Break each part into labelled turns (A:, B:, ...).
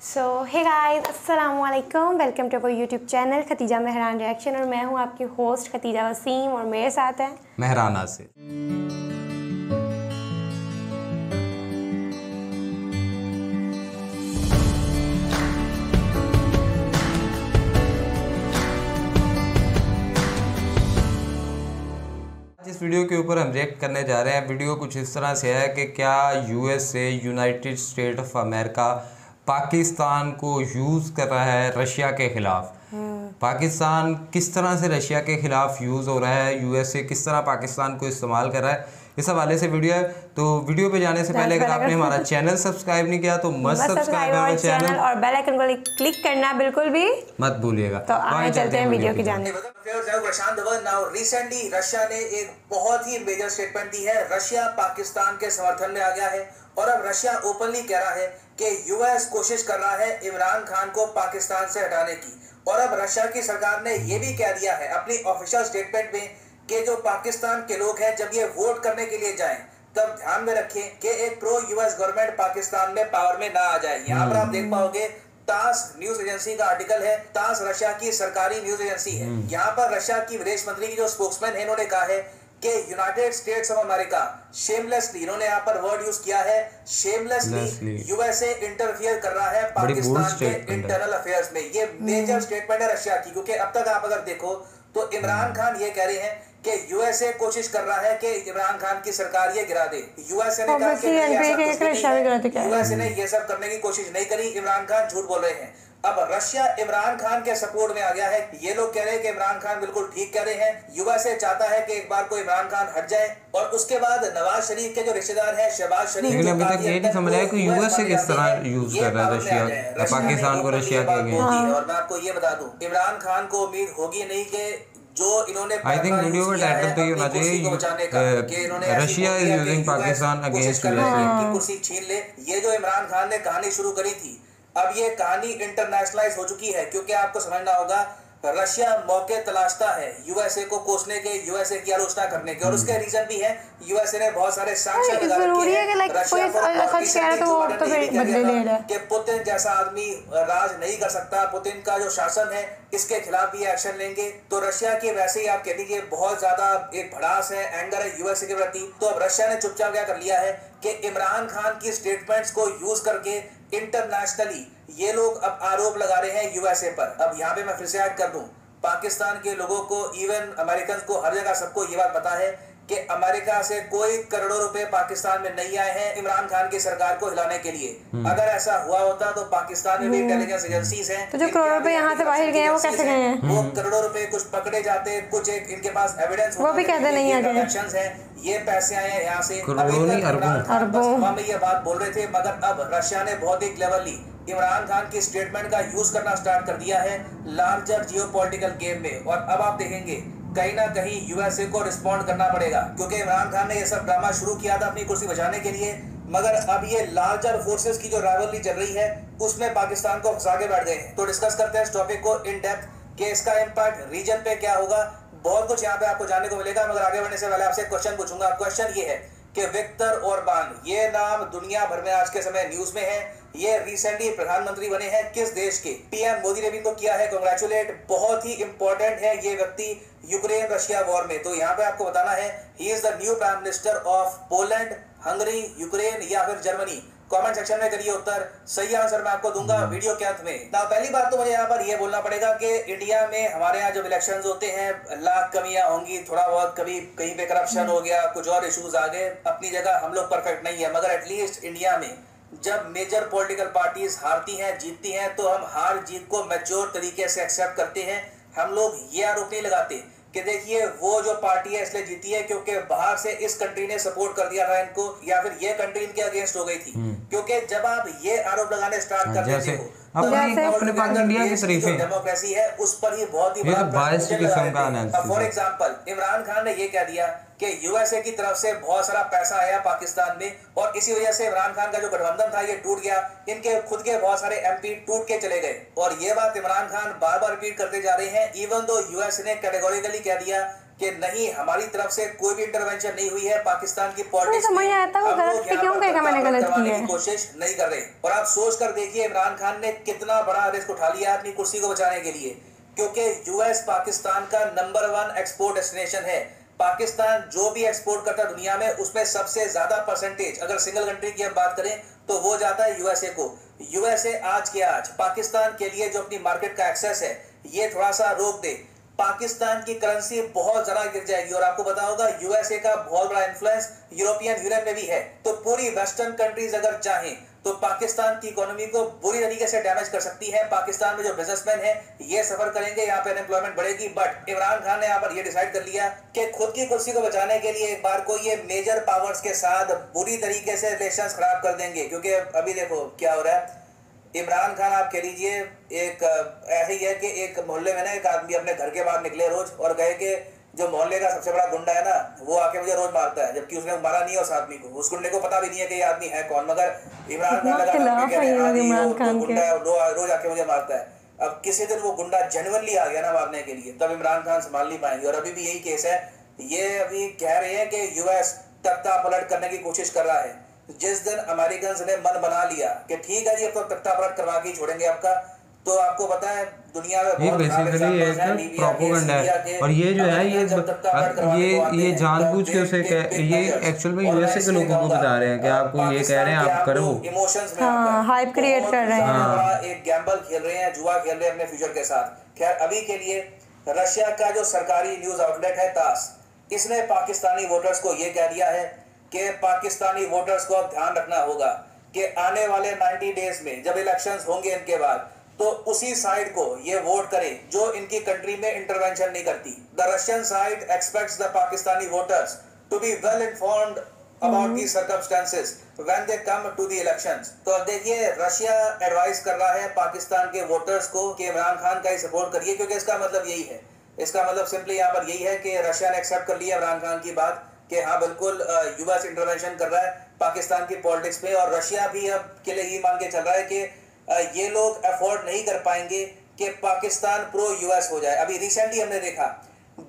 A: सो हे guys, अस्सलाम वालेकुम, welcome to our YouTube channel Khatija Mehran reaction. और मैं हूं आपकी होस्ट खतीजा वसीम और मेरे साथ है
B: मेहरान आसिफ। इस वीडियो के ऊपर हम रिएक्ट करने जा रहे हैं। वीडियो कुछ इस तरह से है कि क्या USA United state of America Pakistan को यूज़ कर रहा है रशिया के ख़िलाफ़। पाकिस्तान किस तरह से रशिया के ख़िलाफ़ यूज़ हो रहा है, यूएसए किस तरह पाकिस्तान को इस्तेमाल कर रहा है, इस हवाले से वीडियो है। तो वीडियो पे जाने से पहले अगर आपने हमारा चैनल सब्सक्राइब नहीं किया तो मस्त सब्सक्राइब करो चैनल
A: और बेल आइकन को क्लिक करना बिल्कुल भी
B: मत भूलिएगा।
A: तो आगे चलते हैं वीडियो की जाने।
C: रिसेंटली रशिया ने एक बहुत ही मेजर स्टेटमेंट दी है। रशिया पाकिस्तान के समर्थन में आ गया है और अब रशिया ओपनली कह रहा है कि यूएस कोशिश कर रहा है इमरान खान को पाकिस्तान से हटाने की। और अब रशिया की सरकार ने यह भी कह दिया है अपनी ऑफिशियल स्टेटमेंट में कि जो पाकिस्तान के लोग हैं जब ये वोट करने के लिए जाएं तब ध्यान में रखें कि एक प्रो यूएस गवर्नमेंट पाकिस्तान में पावर में ना आ जाए। यहाँ पर आप देख पाओगे तास न्यूज एजेंसी का आर्टिकल है। तास रशिया की सरकारी न्यूज एजेंसी है। यहाँ पर रशिया की विदेश मंत्री की जो स्पोक्समैन है इन्होंने कहा है कि United states of America shamelessly, इन्होंने यहाँ पर वर्ड यूज किया है शेमलेसली, यूएसए इंटरफियर कर रहा है पाकिस्तान के इंटरनल अफेयर्स में। ये मेजर स्टेटमेंट है रशिया की, क्योंकि अब तक आप अगर देखो तो इमरान खान ये कह रहे हैं कि यूएसए कोशिश कर रहा है कि इमरान खान की सरकार ये गिरा दे। यूएसए ने कहा कि यूएसए ने ये सब करने की कोशिश नहीं करी, इमरान खान झूठ बोल रहे हैं। अब रशिया इमरान खान के सपोर्ट में आ गया है। ये लोग कह रहे हैं कि इमरान खान बिल्कुल ठीक कह रहे हैं। यूएसए चाहता है कि एक बार को इमरान खान हट जाए और उसके बाद नवाज शरीफ के जो रिश्तेदार हैं शहबाज शरीफ,
B: लेकिन अभी तक ये नहीं समझ रहा है कि यूएसए किस तरह यूज कर रहा है रशिया पाकिस्तान को रशिया के अगेंस्ट।
C: और मैं आपको ये बता दूं, इमरान खान को उम्मीद होगी नहीं कि जो इन्होंने
B: आई थिंक वीडियो का टाइटल तो ये होना चाहिए Russia is using Pakistan against
C: की कुर्सी छीन ले। ये जो इमरान खान ने कहानी शुरू करी थी, अब ये कहानी इंटरनेशनलाइज हो चुकी है, क्योंकि आपको समझना होगा रशिया मौके तलाशता है यूएसए को कोसने के, यूएसए की आलोचना करने के। और उसके रीजन भी है, यूएसए ने बहुत सारे सैंक्शन लगा रखे हैं रशिया पर कि पुतिन जैसा आदमी राज नहीं कर सकता, पुतिन का जो शासन है इसके खिलाफ भी एक्शन लेंगे। तो रशिया की वैसे ही आप कह दीजिए बहुत ज्यादा एक भड़ास है, एंगर है यूएसए के प्रति। तो अब रशिया ने चुपचाप क्या कर लिया है कि इमरान खान की स्टेटमेंट्स को यूज करके इंटरनेशनली ये लोग अब आरोप लगा रहे हैं यूएसए पर। अब यहाँ पे मैं फिर से ऐड कर दूं, पाकिस्तान के लोगों को, इवन अमेरिकन को, हर जगह सबको ये बात पता है कि अमेरिका से कोई करोड़ों रुपए पाकिस्तान में नहीं आए हैं इमरान खान की सरकार को हिलाने के लिए। अगर ऐसा हुआ होता तो पाकिस्तान में भी इंटेलिजेंस एजेंसीज हैं,
A: तो जो करोड़ों रुपए यहाँ से बाहर गए हैं वो कैसे गए हैं?
C: वो करोड़ों रुपए कुछ पकड़े जाते, कुछ एक इनके पास एविडेंस
A: वो भी कहते नहीं है
C: ये पैसे आए हैं यहाँ से
B: अरबों
C: में ये बात बोल रहे थे। मगर अब रशिया ने बहुत ही क्लेवरली इमरान खान की स्टेटमेंट का यूज करना स्टार्ट कर दिया है लार्जर जियोपॉलिटिकल गेम में। और अब आप देखेंगे कहीं ना कहीं यूएसए को रिस्पॉन्ड करना पड़ेगा, क्योंकि इमरान खान ने ये सब ड्रामा शुरू किया था अपनी कुर्सी बचाने के लिए। मगर अब ये लार्जर फोर्सेस की जो राइवलरी चल रही है उसमें पाकिस्तान को फंसा के बैठ गए हैं। तो डिस्कस करते हैं इस टॉपिक को इन डेप्थ कि इसका इम्पैक्ट रीजन पे क्या होगा। बहुत कुछ यहाँ पे आपको जानने को मिलेगा। मगर आगे बढ़ने से पहले आपसे क्वेश्चन पूछूंगा। क्वेश्चन ये है कि विक्टर ओरबान, ये नाम दुनिया भर में आज के समय न्यूज में है। ये रिसेंटली प्रधानमंत्री बने हैं किस देश के? पीएम मोदी ने भी इनको किया है कांग्रेचुलेट। बहुत ही इंपॉर्टेंट है ये व्यक्ति यूक्रेन रशिया वॉर में। तो यहाँ पे आपको बताना है he is the new prime minister of Poland, Hungary, Ukraine या फिर जर्मनी। कमेंट सेक्शन में करिए उत्तर, सही आंसर मैं आपको दूंगा वीडियो के अंत में। ना पहली बात तो मुझे यहाँ पर ये बोलना पड़ेगा कि इंडिया में हमारे यहाँ जब इलेक्शंस होते हैं लाख कमियां होंगी, थोड़ा बहुत कभी कहीं पे करप्शन हो गया, कुछ और इश्यूज आ गए, अपनी जगह हम लोग परफेक्ट नहीं है। मगर एटलीस्ट इंडिया में जब मेजर पॉलिटिकल पार्टीज हारती हैं, जीतती हैं, तो हम हार जीत को मैच्योर तरीके से एक्सेप्ट करते हैं। हम लोग ये आरोप नहीं लगाते कि देखिए वो जो पार्टी है इसलिए जीती है क्योंकि बाहर से इस कंट्री ने सपोर्ट कर दिया था इनको, या फिर ये कंट्री इनके अगेंस्ट हो गई थी। क्योंकि जब आप ये आरोप लगाने स्टार्ट कर देते हो
B: अपने पास इंडिया की तारीफ है,
C: डेमोक्रेसी है उस पर ही बहुत ही बड़ा। फॉर एग्जांपल इमरान खान ने ये कह दिया कि यूएसए की तरफ से बहुत सारा पैसा आया पाकिस्तान में और इसी वजह से इमरान खान का जो गठबंधन था ये टूट गया, इनके खुद के बहुत सारे एमपी टूट के चले गए। और ये बात इमरान खान बार बार रिपीट करते जा रहे हैं, इवन दो यूएसए ने कैटेगोरिकली कह दिया कि नहीं हमारी तरफ से कोई भी इंटरवेंशन नहीं हुई है पाकिस्तान की पॉलिटिक्स
A: समझ
C: में,
A: आता है,
C: हम
A: गलत
C: लोग
A: पे
C: यहाँ
A: क्यों
C: पर
A: कहेगा मैंने गलत की
C: करवाने
A: है।
C: की कोशिश नहीं कर रहे। और आप सोच कर देखिए इमरान खान ने कितना बड़ा रिस्क उठा लिया अपनी कुर्सी को बचाने के लिए, क्योंकि यूएस पाकिस्तान का नंबर 1 एक्सपोर्ट डेस्टिनेशन है। पाकिस्तान जो भी एक्सपोर्ट करता है दुनिया में, उसमें सबसे ज्यादा परसेंटेज अगर सिंगल कंट्री की हम बात करें तो वो जाता है यूएसए को। यूएसए आज के आज पाकिस्तान के लिए जो अपनी मार्केट का एक्सेस है ये थोड़ा सा रोक दे, पाकिस्तान की करेंसी बहुत ज्यादा गिर जाएगी। और आपको पता होगा यूएसए का बहुत बड़ा इन्फ्लुएंस यूरोपियन यूनियन में भी है, तो पूरी वेस्टर्न कंट्रीज अगर चाहें तो पाकिस्तान की इकोनॉमी को बुरी तरीके से डैमेज कर सकती है। पाकिस्तान में जो बिजनेसमैन है ये सफर करेंगे, यहाँ पे अनएम्प्लॉयमेंट बढ़ेगी। बट इमरान खान ने यहाँ पर ये डिसाइड कर लिया कि खुद की कुर्सी को बचाने के लिए एक बार को ये मेजर पावर्स के साथ बुरी तरीके से रिलेशंस खराब कर देंगे। क्योंकि अभी देखो क्या हो रहा है, इमरान खान आप कह लीजिए एक ऐसे ही है कि एक मोहल्ले में ना एक आदमी अपने घर के बाहर निकले रोज और कहे कि जो मोहल्ले का सबसे बड़ा गुंडा है ना वो आके मुझे रोज मारता है, जबकि उसने मारा नहीं है उस आदमी को। उस गुंडे को पता भी नहीं है कि ये आदमी है कौन, मगर इमरान खान गुंडा है रोज आके मुझे मारता है। अब किसी दिन वो गुंडा जेन्युइनली आ गया ना मारने के लिए, तब इमरान खान संभाल नहीं पाएंगे। और अभी भी यही केस है, ये अभी कह रहे हैं कि यूएस तख्ता पलट करने की कोशिश कर रहा है। जिस दिन अमेरिकन ने मन बना लिया कि ठीक है जी अब तो तख्ता पलट करवा के छोड़ेंगे आपका, तो आपको पता है दुनिया में
B: ये बेसिकली एक प्रोपोगंडा है। और ये जो है ये जानबूझ के उसे ये एक्चुअल में यूएसए के लोगों को बता रहे हैं कि आपको ये कह रहे हैं आप करो,
C: इमोशंस में
A: हाइप क्रिएट कर रहे हैं,
C: एक गैम्बल खेल रहे हैं, जुआ खेल रहे हैं अपने फ्यूचर के साथ। खैर अभी के लिए रशिया का जो सरकारी न्यूज आउटलेट है तास, इसने पाकिस्तानी वोटर्स को ये कह दिया है कि पाकिस्तानी वोटर्स को अब ध्यान रखना होगा कि आने वाले 90 डेज में जब इलेक्शंस होंगे इनके बाद, तो उसी साइड को ये वोट करें जो इनकी कंट्री में इंटरवेंशन नहीं करती। The Russian side expects the Pakistani voters to be well informed about the circumstances when they come to the elections. तो अब देखिए रशिया एडवाइस कर रहा है पाकिस्तान के वोटर्स को कि इमरान खान का ही सपोर्ट करिए, क्योंकि इसका मतलब यही है, इसका मतलब सिंपली यहाँ पर यही है कि रशिया ने एक्सेप्ट कर लिया इमरान खान की बात कि हाँ बिल्कुल यूएस इंटरवेंशन कर रहा है पाकिस्तान की पॉलिटिक्स में। और रशिया भी अब के लिए ये मान के चल रहा है कि ये लोग अफोर्ड नहीं कर पाएंगे कि पाकिस्तान प्रो यूएस हो जाए। अभी रिसेंटली हमने देखा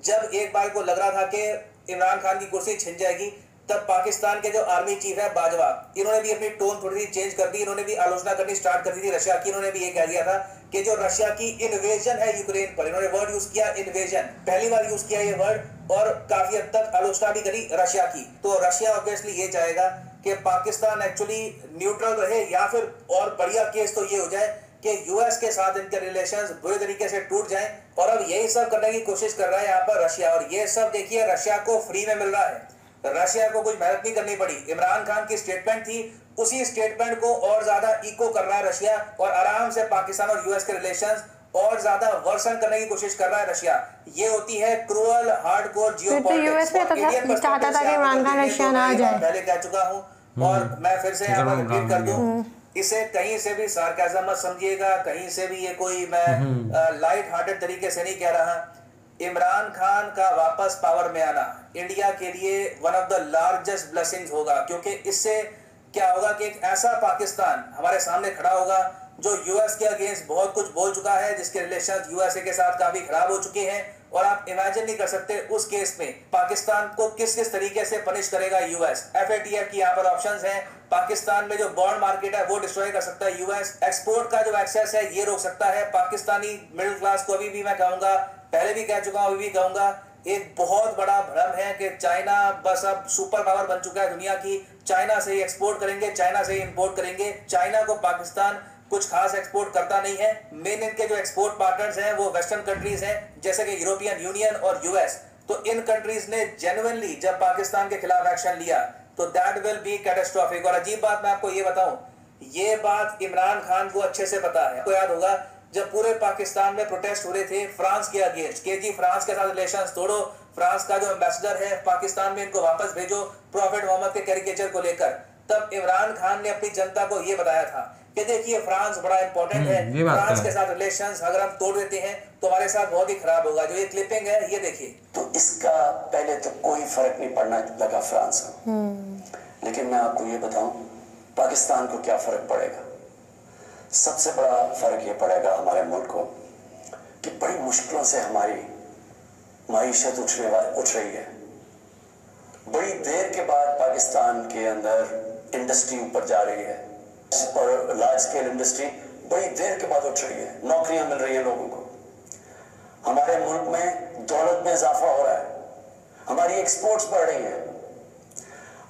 C: जब एक बार को लग रहा था कि इमरान खान की कुर्सी छिन जाएगी, तब पाकिस्तान के जो आर्मी चीफ है बाजवा, इन्होंने भी अपनी टोन थोड़ी सी चेंज कर दी, इन्होंने भी आलोचना करनी स्टार्ट कर दी थी रशिया की। इन्होंने भी ये कह दिया था कि जो रशिया की इन्वेजन है यूक्रेन पर, इन्होंने वर्ड यूज किया इन्वेजन, पहली बार यूज किया ये वर्ड, और काफी हद तक आलोचना भी करी रशिया की। तो रशिया ऑब्वियसली ये चाहेगा कि पाकिस्तान एक्चुअली न्यूट्रल रहे, या फिर और बढ़िया केस तो ये हो जाए कि यूएस के साथ इनके रिलेशंस बुरे तरीके से टूट जाएं। और अब यही सब करने की कोशिश कर रहा है यहाँ पर रशिया, और ये सब देखिए रशिया को फ्री में मिल रहा है, रशिया को कुछ मेहनत नहीं करनी पड़ी। इमरान खान की स्टेटमेंट थी, उसी स्टेटमेंट को और ज्यादा इको कर रहा है रशिया, और आराम से पाकिस्तान और यूएस के रिलेशंस और ज्यादा वर्सन करने की कोशिश कर रहा है रशिया। ये होती है क्रूअल हार्डकोर जियोपॉलिटिक्स।
A: चाहता था कि इमरान खान रशिया ना आ जाए,
C: पहले कह चुका हूँ और मैं फिर से यहाँ पर रिपीट कर दूं, इसे कहीं से भी सार्काज़म मत समझिएगा, कहीं से भी ये कोई मैं लाइट हार्टेड तरीके से नहीं कह रहा। इमरान खान का वापस पावर में आना इंडिया के लिए one of the largest blessings होगा, क्योंकि इससे क्या होगा कि एक ऐसा पाकिस्तान हमारे सामने खड़ा होगा जो यूएस के अगेंस्ट बहुत कुछ बोल चुका है, जिसके रिलेशन यूएसए के साथ काफी खराब हो चुके हैं। और आप इमेजिन नहीं कर सकते उस केस में पाकिस्तान को किस किस तरीके से पनिश करेगा यूएस। एफएटीएफ की यहाँ पर ऑप्शंस हैं, पाकिस्तान में जो बॉन्ड मार्केट है वो डिस्ट्रॉय कर सकता है यूएस, एक्सपोर्ट का जो एक्सेस है ये रोक सकता है। पाकिस्तानी मिडिल क्लास को अभी भी मैं कहूंगा, पहले भी कह चुका हूँ, अभी भी कहूंगा, एक बहुत बड़ा भ्रम है कि चाइना बस अब सुपर पावर बन चुका है दुनिया की, चाइना से ही एक्सपोर्ट करेंगे, चाइना से ही इंपोर्ट करेंगे। चाइना को पाकिस्तान कुछ खास एक्सपोर्ट करता नहीं है। मेन इनके जो एक्सपोर्ट पार्टनर्स हैं वो वेस्टर्न कंट्रीज हैं, जैसे कि यूरोपियन यूनियन और यूएस। तो इन कंट्रीज ने जेन्युइनली जब पाकिस्तान के खिलाफ एक्शन लिया तो दैट विल बी कैटास्ट्रोफिक। और अजीब बात मैं आपको ये बताऊं, ये बात इमरान खान को अच्छे से पता है। आपको याद होगा जब पूरे पाकिस्तान में प्रोटेस्ट हो रहे थे फ्रांस के अगेंस्ट कि जी फ्रांस के साथ रिलेशंस तोड़ो, फ्रांस का जो एम्बेसडर है पाकिस्तान में इनको वापस भेजो प्रॉफिट मोहम्मद के कैरिकेचर को लेकर, तब इमरान खान ने अपनी जनता को ये बताया था कि देखिए फ्रांस बड़ा इंपॉर्टेंट है, फ्रांस के साथ रिलेशंस अगर हम तोड़ देते हैं तो हमारे साथ बहुत ही खराब होगा। जो ये क्लिपिंग है ये देखिए।
D: तो इसका पहले तो कोई फर्क नहीं पड़ना लगा फ्रांस को, लेकिन मैं आपको ये बताऊं पाकिस्तान को क्या फर्क पड़ेगा। सबसे बड़ा फर्क ये पड़ेगा हमारे मुल्क को कि बड़ी मुश्किलों से हमारी माईशत उठ रही है। बड़ी देर के बाद पाकिस्तान के अंदर इंडस्ट्री ऊपर जा रही है और लार्ज स्केल इंडस्ट्री बड़ी देर के बाद उठ रही है। नौकरियां मिल रही है लोगों को। हमारे मुल्क में दौलत में इजाफा हो रहा है, हमारी एक्सपोर्ट्स बढ़ रही है,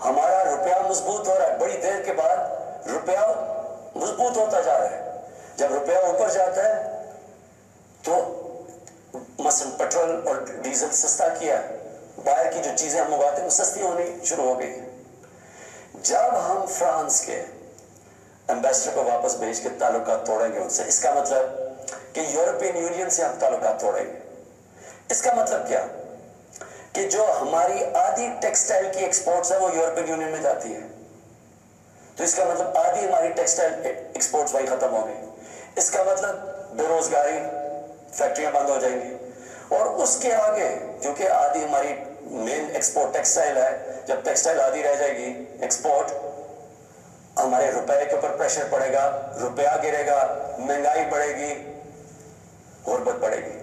D: हमारा रुपया मजबूत हो रहा है। बड़ी देर के बाद रुपया मजबूत होता जा रहा है। जब रुपया ऊपर जाता है तो मसलन पेट्रोल और डीजल सस्ता किया, बाहर की जो चीजें हम उगाते हैं वो सस्ती होनी शुरू हो गई। जब हम फ्रांस के एम्बेसडर को वापस भेज के ताल्लुकात तोड़ेंगे उनसे, इसका मतलब कि यूरोपियन यूनियन से हम ताल्लुकात तोड़ेंगे। इसका मतलब क्या कि जो हमारी आधी टेक्सटाइल की एक्सपोर्ट्स है वो यूरोपियन यूनियन में जाती है, तो इसका मतलब आधी हमारी टेक्सटाइल एक्सपोर्ट्स वही खत्म हो गई। इसका मतलब बेरोजगारी, फैक्ट्रियां बंद हो जाएंगी। और उसके आगे क्योंकि आधी हमारी मेन एक्सपोर्ट टेक्सटाइल है, जब टेक्सटाइल आधी रह जाएगी एक्सपोर्ट, हमारे रुपए के ऊपर प्रेशर पड़ेगा, रुपया गिरेगा, महंगाई बढ़ेगी, गुर्बत बढ़ेगी,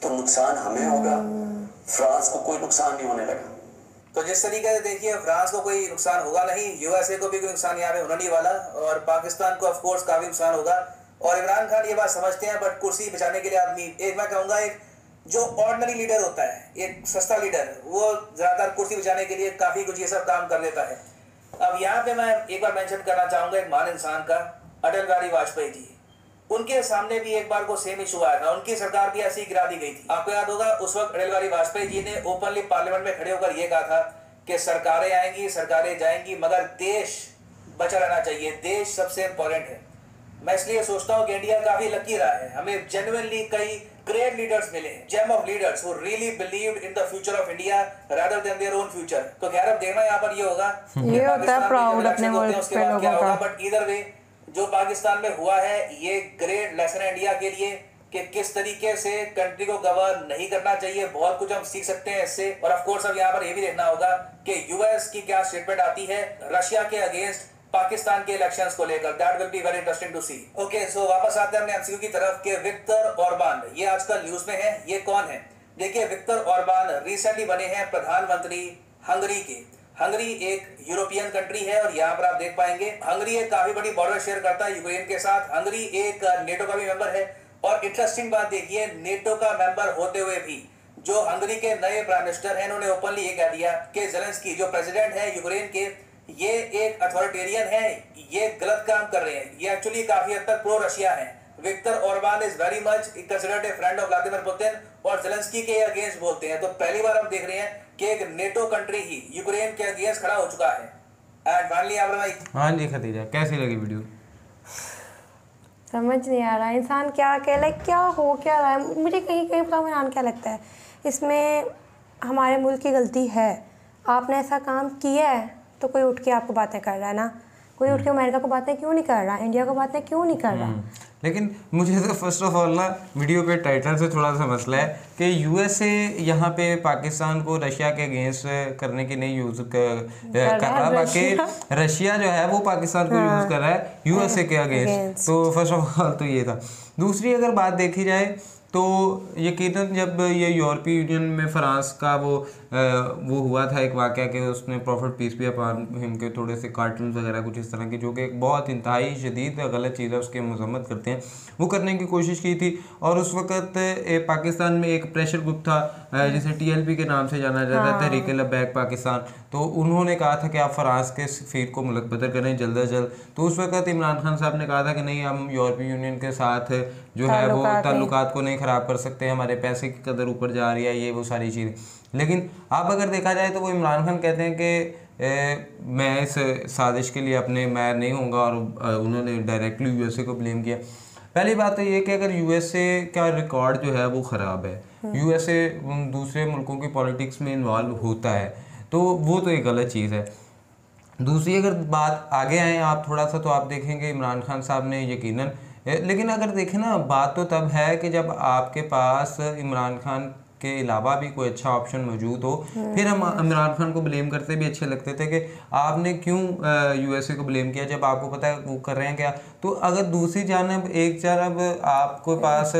D: तो नुकसान हमें होगा, फ्रांस को कोई नुकसान नहीं होने लगा।
C: तो जिस तरीके से देखिए फ्रांस को कोई नुकसान होगा नहीं, यूएसए को भी कोई नुकसान यहाँ पे होना नहीं वाला, और पाकिस्तान को ऑफकोर्स काफी नुकसान होगा। और इमरान खान ये बात समझते हैं, बट कुर्सी बचाने के लिए आदमी, एक मैं कहूँगा एक जो ऑर्डिनरी लीडर होता है, एक सस्ता लीडर, वो ज्यादातर कुर्सी बचाने के लिए काफी कुछ ये सब काम कर लेता है। अब यहाँ पे मैं एक बार मेंशन करना चाहूंगा एक महान इंसान का, अटल बिहारी वाजपेयी जी। उनके सामने भी एक बार को सेम इशू आया था, उनकी सरकार भी ऐसी गिरा दी गई थी। आपको याद होगा उस वक्त अटल बिहारी वाजपेयी जी ने ओपनली पार्लियामेंट में खड़े होकर ये कहा था कि सरकारें आएंगी, सरकारें जाएंगी, मगर देश बचा रहना चाहिए, देश सबसे इंपॉर्टेंट है। मैं इसलिए सोचता हूँ कि इंडिया काफी लकी रहा है, हमें जेन्युइनली कई ग्रेट लीडर्स मिले, gem of leaders who really believed in the future of India rather than their own future. तो खैर अब देखना यहाँ पर ये होगा,
A: ये होता है प्राउड अपने मुल्क पे लोगों का।
C: बट ईदर वे जो पाकिस्तान में हुआ है ये ग्रेट लेसन है इंडिया के लिए कि किस तरीके से कंट्री को गवर्न नहीं करना चाहिए। बहुत कुछ हम सीख सकते हैं इससे। और ऑफ कोर्स अब यहाँ पर ये भी देखना होगा कि यूएस की क्या स्टेटमेंट आती है रशिया के अगेंस्ट पाकिस्तान के इलेक्शंस को लेकर। That will be very interesting to see. Okay, so वापस आते हैं अपने एमसीक्यू की तरफ के विक्टर ऑर्बान, ये आजकल न्यूज में है। ये कौन है? देखिए, विक्टर ऑर्बान रिसेंटली बने हैं प्रधानमंत्री हंगरी के। हंगरी एक यूरोपियन कंट्री है और यहाँ पर आप देख पाएंगे हंगरी एक काफी बड़ी बॉर्डर शेयर करता है यूक्रेन के साथ। हंगरी एक नेटो का भी मेंबर है। और इंटरेस्टिंग बात देखिए, नेटो का मेंबर होते हुए भी जो हंगरी के नए प्राइम मिनिस्टर हैं, इन्होंने ओपनली ये कह दिया कि ज़ेलेंस्की जो प्रेसिडेंट है यूक्रेन के, ये एक अथॉरिटेरियन है, ये गलत काम कर रहे हैं, ये एक्चुअली काफी हद तक प्रो रशिया है। Viktor Orban is very much considered a friend of Vladimir Putin और ज़ेलेंस्की के अगेंस्ट बोलते हैं। तो पहली बार हम देख रहे हैं कि एक नेटो कंट्री ही यूक्रेन के अगेंस्ट खड़ा हो चुका है। एंड फाइनली आप भाई,
B: हाँ जी खतीजा, कैसी लगी वीडियो?
A: समझ नहीं आ रहा इंसान क्या कह, लाइक क्या हो क्या रहा है। मुझे कहीं कहीं पता इमरान क्या लगता है, इसमें हमारे मुल्क की गलती है। आपने ऐसा काम किया है तो कोई उठ के आपको बातें कर रहा है ना, कोई उठ के अमेरिका को बातें क्यों नहीं कर रहा, इंडिया को बातें क्यों नहीं कर रहा।
B: लेकिन मुझे तो फर्स्ट ऑफ ऑल ना वीडियो के टाइटल से थोड़ा सा मसला है कि यूएसए यहाँ पे पाकिस्तान को रशिया के अगेंस्ट करने की नहीं यूज़ कर रहा, बाकी रशिया जो है वो पाकिस्तान को यूज़ कर रहा है यूएसए के अगेंस्ट। तो फर्स्ट ऑफ ऑल तो ये था। दूसरी अगर बात देखी जाए तो यकीनन जब ये यूरोपीय यूनियन में फ्रांस का वो हुआ था एक वाक़या कि उसने प्रॉफिट पीस भी अपॉन हिम के थोड़े से कार्टून वगैरह कुछ इस तरह की, जो कि एक बहुत इंतहाई शदीद गलत चीज़ है, उसकी मजम्मत करते हैं, वो करने की कोशिश की थी। और उस वक़्त पाकिस्तान में एक प्रेशर ग्रुप था जिसे TLP के नाम से जाना जाता है, तहरीक लबैक पाकिस्तान। तो उन्होंने कहा था कि आप फ्रांस के सफ़ीर को मुल्क बदर करें जल्द अज जल्द। तो उस वक़्त इमरान खान साहब ने कहा था कि नहीं, हम यूरोपीय यूनियन के साथ जो है वो ताल्लुकात को नहीं ख़राब कर सकते, हमारे पैसे की कदर ऊपर जा रही है, ये वो सारी चीज़ें। लेकिन अब अगर देखा जाए तो वो इमरान खान कहते हैं कि मैं इस साजिश के लिए अपने मैं नहीं होऊंगा, और उन्होंने डायरेक्टली यूएसए को ब्लेम किया। पहली बात तो ये कि अगर यूएसए का रिकॉर्ड जो है वो ख़राब है, यूएसए दूसरे मुल्कों की पॉलिटिक्स में इन्वॉल्व होता है, तो वो तो एक गलत चीज़ है। दूसरी अगर बात आगे आए आप थोड़ा सा, तो आप देखेंगे इमरान खान साहब ने यकीनन, लेकिन अगर देखें ना, बात तो तब है कि जब आपके पास इमरान खान के अलावा भी कोई अच्छा ऑप्शन मौजूद हो। फिर हम इमरान खान को ब्लेम करते भी अच्छे लगते थे कि आपने क्यों यूएसए को ब्लेम किया, जब आपको पता है वो कर रहे हैं क्या। तो अगर दूसरी जानब एक जानब आपके पास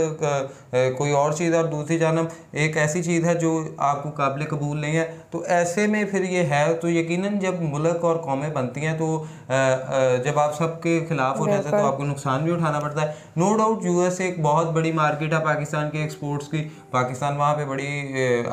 B: कोई और चीज़ और दूसरी जानब एक ऐसी चीज़ है जो आपको काबिल कबूल नहीं है, तो ऐसे में फिर ये है तो यकीनन जब मुल्क और कौमें बनती हैं तो जब आप सबके खिलाफ हो जाते हैं तो आपको नुकसान भी उठाना पड़ता है। नो डाउट यूएस एक बहुत बड़ी मार्केट है पाकिस्तान के एक्सपोर्ट्स की, पाकिस्तान वहाँ पे बड़ी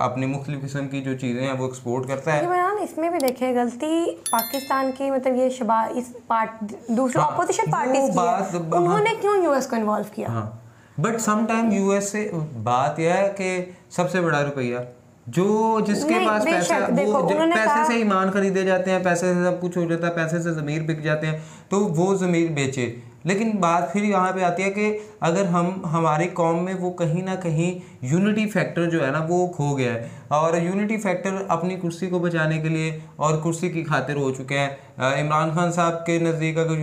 B: अपनी मुख्तलिफ किस्म की जो चीज़ें हैं वो एक्सपोर्ट करता है।
A: इमरान इसमें भी देखें गलती पाकिस्तान की, मतलब ये शबा इस पार्ट दूसरे अपोजिशन पार्टीज की है, उन्होंने क्यों यूएस को इन्वॉल्व किया?
B: हाँ, बट समटाइम यूएस से बात यह है कि सबसे बड़ा रुपया जो जिसके पास पैसा वो पैसे से ईमान खरीदे जाते हैं, पैसे से सब कुछ हो जाता है, पैसे से ज़मीर बिक जाते हैं, तो वो ज़मीर बेचे। लेकिन बात फिर यहाँ पे आती है कि अगर हमारी कौम में वो कहीं ना कहीं यूनिटी फैक्टर जो है ना वो खो गया है, और यूनिटी फैक्टर अपनी कुर्सी को बचाने के लिए और कुर्सी की खातिर हो चुके हैं। इमरान खान साहब के नज़दीक अगर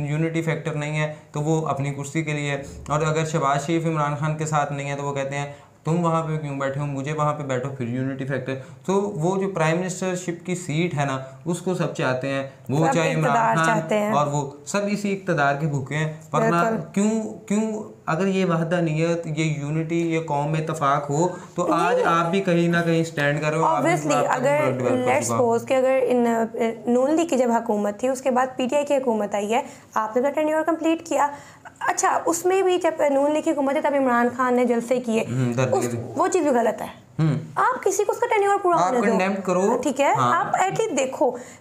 B: यूनिटी फैक्टर नहीं है तो वो अपनी कुर्सी के लिए है, और अगर शहबाज शरीफ इमरान खान के साथ नहीं है तो वो कहते हैं तुम वहाँ पे क्यों बैठे हो, मुझे वहाँ पे बैठो, फिर यूनिटी फैक्टर। तो वो जो प्राइम मिनिस्टरशिप की सीट है ना उसको सब चाहते हैं, वो चाहे इमरान खान और वो सब इसी इक़्तिदार के भूखे हैं। वरना क्यों अगर ये वहदा नियत, ये यूनिटी, ये कौम में इत्तेफाक हो तो आज आप भी कहीं ना कहीं स्टैंड करो।
A: ऑब्वियसली अगर लेट्स सपोज कि अगर इन नून लीग की जब हुकूमत थी उसके बाद पीटीआई की हुकूमत आई है, आपने तो टेन्योर कंप्लीट किया, अच्छा उसमें भी जब नून लीग की हुकूमत है तब इमरान खान ने जलसे किए, वो चीज़ भी गलत है। आप किसी को उसका टेन्योर पूरा होने दो, ठीक है। हाँ। आप एटलीस्ट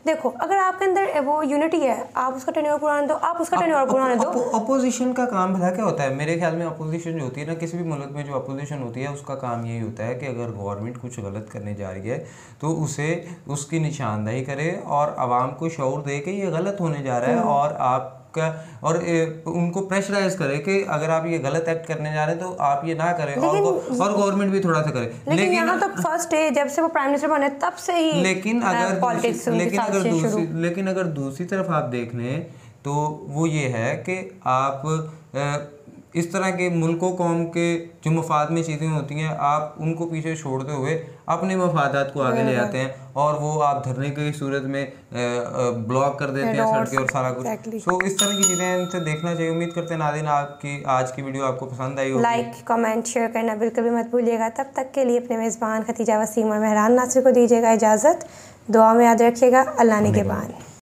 A: देखो अगर आपके अंदर वो यूनिटी है आप उसका टेन्योर पूरा होने दो, आप उसका टेन्योर पूरा होने दो।
B: अपोजिशन का काम भला क्या होता है? मेरे ख्याल में अपोजिशन जो होती है ना, किसी भी मुल्क में जो अपोजिशन होती है उसका काम यही होता है कि अगर गवर्नमेंट कुछ गलत करने जा रही है तो उसे उसकी निशानदेही करे और आवाम को शऊर दे के ये गलत होने जा रहा है, और आप और उनको प्रेशराइज करे कि अगर आप ये गलत एक्ट करने जा रहे हैं तो आप ये ना करें, और गवर्नमेंट भी थोड़ा सा करे।
A: लेकिन यहाँ तो फर्स्ट डे जब से वो प्राइम मिनिस्टर बने तब से ही
B: लेकिन अगर दूसरी तरफ आप देख लें तो वो ये है कि आप इस तरह के मुल्कों कौम के जो मफाद में चीज़ें होती हैं आप उनको पीछे छोड़ते हुए अपने मफादात को आगे ले आते हैं, और वो आप धरने की सूरत में ब्लॉक कर देते हैं सड़कें और सारा कुछ। सो इस तरह की चीज़ें इनसे देखना चाहिए। उम्मीद करते हैं नाज़रीन आपकी आज की वीडियो आपको पसंद आई होगी।
A: लाइक कमेंट शेयर करना बिल्कुल भी मत भूलिएगा। तब तक के लिए अपने मेज़बान खतीजा वसीम और मेहरान नासिर को दीजिएगा इजाज़त। दुआ में याद रखिएगा। अल्लाह निगहबान।